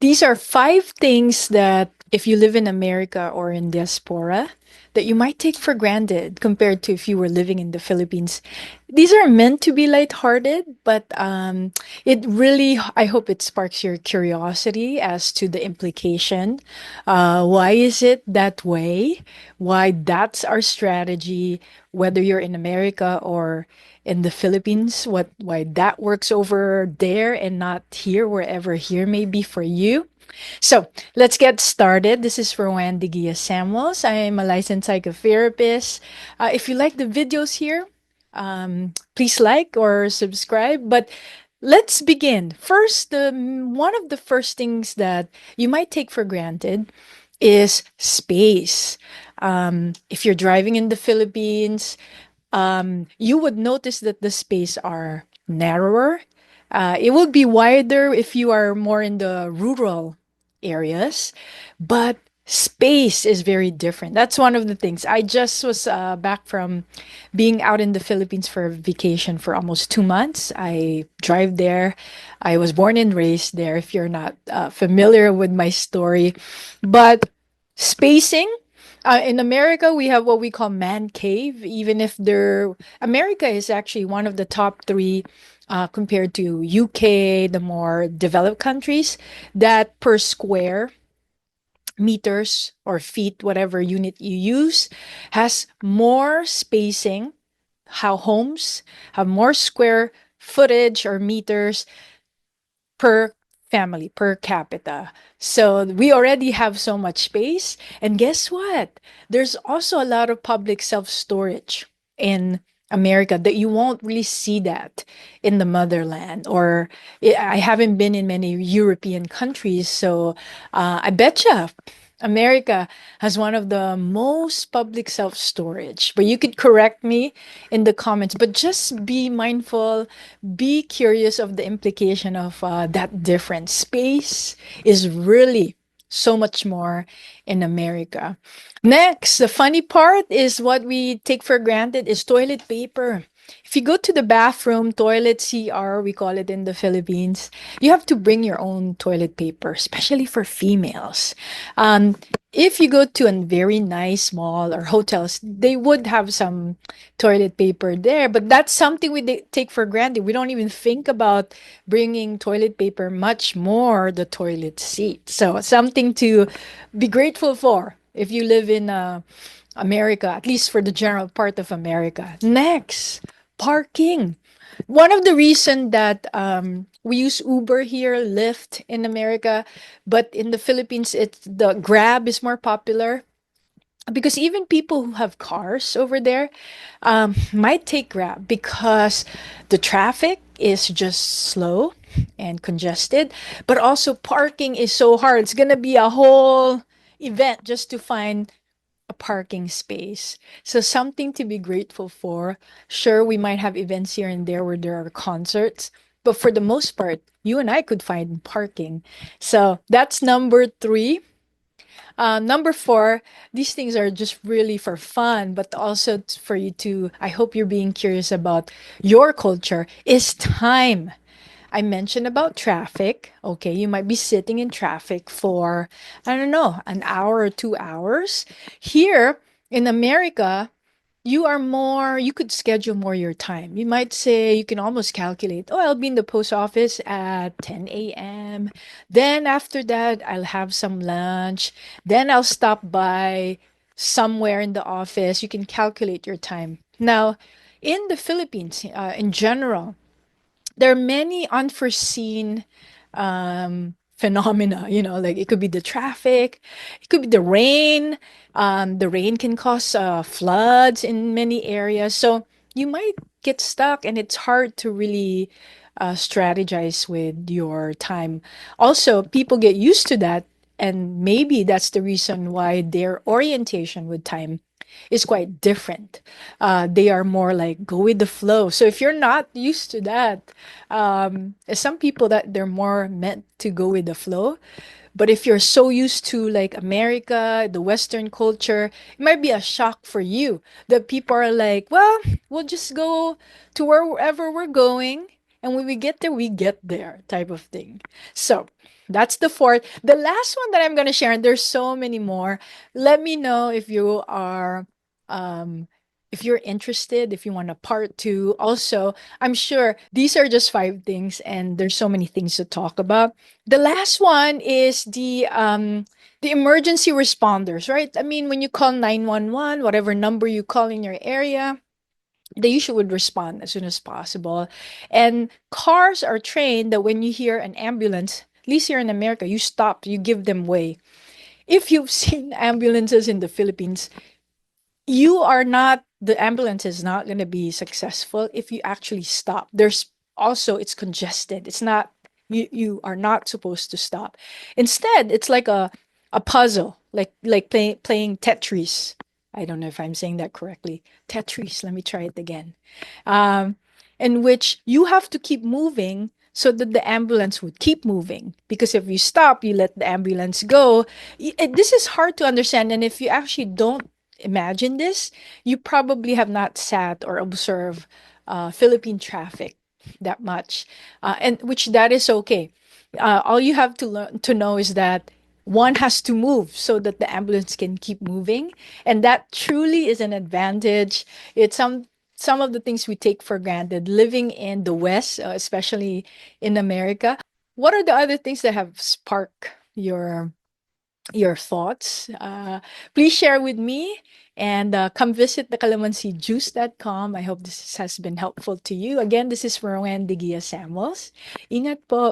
These are five things that if you live in America or in diaspora, that you might take for granted compared to if you were living in the Philippines. These are meant to be lighthearted, but it really, I hope it sparks your curiosity as to the implication. Why is it that way? Why that's our strategy, whether you're in America or in the Philippines, why that works over there and not here, wherever here may be for you. So let's get started. This is Roanne Samuels. I am a licensed psychotherapist. If you like the videos here, please like or subscribe. But let's begin. First, one of the first things that you might take for granted is space. If you're driving in the Philippines, you would notice that the space are narrower. It would be wider if you are more in the rural areas, but space is very different. That's one of the things. I just was back from being out in the Philippines for a vacation for almost 2 months. I drive there. I was born and raised there, if you're not familiar with my story. But spacing, in America, we have what we call man cave, even if America is actually one of the top three compared to UK, the more developed countries, that per square meters or feet, whatever unit you use, has more spacing, how homes have more square footage or meters per family, per capita. So we already have so much space. And guess what? There's also a lot of public self storage in America that you won't really see that in the motherland. Or I haven't been in many European countries. So I betcha America has one of the most public self storage. But you could correct me in the comments. But just be mindful, be curious of the implication of that difference. Space is really so much more in America. Next, the funny part is what we take for granted is toilet paper. If you go to the bathroom, toilet, CR, we call it in the Philippines, you have to bring your own toilet paper, especially for females. Um, if you go to a very nice mall or hotels, they would have some toilet paper there, but that's something we take for granted. We don't even think about bringing toilet paper, much more the toilet seat. So something to be grateful for if you live in America, at least for the general part of America. Next, parking. One of the reason that we use Uber here, Lyft in America, but in the Philippines, it's the Grab is more popular because even people who have cars over there might take Grab because the traffic is just slow and congested, but also parking is so hard. It's gonna be a whole event just to find a parking space. So something to be grateful for. Sure, we might have events here and there where there are concerts, but for the most part, you and I could find parking. So that's number three. Number four, these things are just really for fun, but also for you to, I hope you're being curious about your culture, is time. I mentioned about traffic. Okay, you might be sitting in traffic for, I don't know, an hour or 2 hours. Here in America, you could schedule more your time. You might say, you can almost calculate, oh, I'll be in the post office at 10 a.m. Then after that, I'll have some lunch. Then I'll stop by somewhere in the office. You can calculate your time. Now, in the Philippines, in general, there are many unforeseen phenomena, like it could be the traffic, it could be the rain. The rain can cause floods in many areas. So you might get stuck and it's hard to really strategize with your time. Also, people get used to that. And maybe that's the reason why their orientation with time is quite different. They are more like go with the flow. So if you're not used to that, some people that they're more meant to go with the flow. But if you're so used to like America, the Western culture, it might be a shock for you that people are like, well, we'll just go to wherever we're going. And when we get there type of thing. So That's the fourth. The last one that I'm going to share, and there's so many more. Let me know um, if you're interested, if you want a part two. Also, I'm sure these are just five things, and there's so many things to talk about. The last one is the emergency responders, right? I mean, when you call 911, whatever number you call in your area, they usually would respond as soon as possible. And cars are trained that when you hear an ambulance, at least here in America, you stop, you give them way. If you've seen ambulances in the Philippines, you are not the ambulance is not going to be successful if you actually stop. There's also it's congested. It's not you are not supposed to stop. Instead, it's like a puzzle, like playing Tetris. I don't know if I'm saying that correctly. Tetris, let me try it again. um, in which you have to keep moving so that the ambulance would keep moving. Because if you stop, you let the ambulance go. This is hard to understand. And if you actually don't imagine this, you probably have not sat or observed Philippine traffic that much, and which that is okay. All you have to learn to know is that one has to move so that the ambulance can keep moving, and that truly is an advantage. It's some of the things we take for granted living in the West, especially in America. What are the other things that have sparked your thoughts? Please share with me and come visit the calamansijuice.com. I hope this has been helpful to you. Again, this is Roanne Samuels. Ingat po.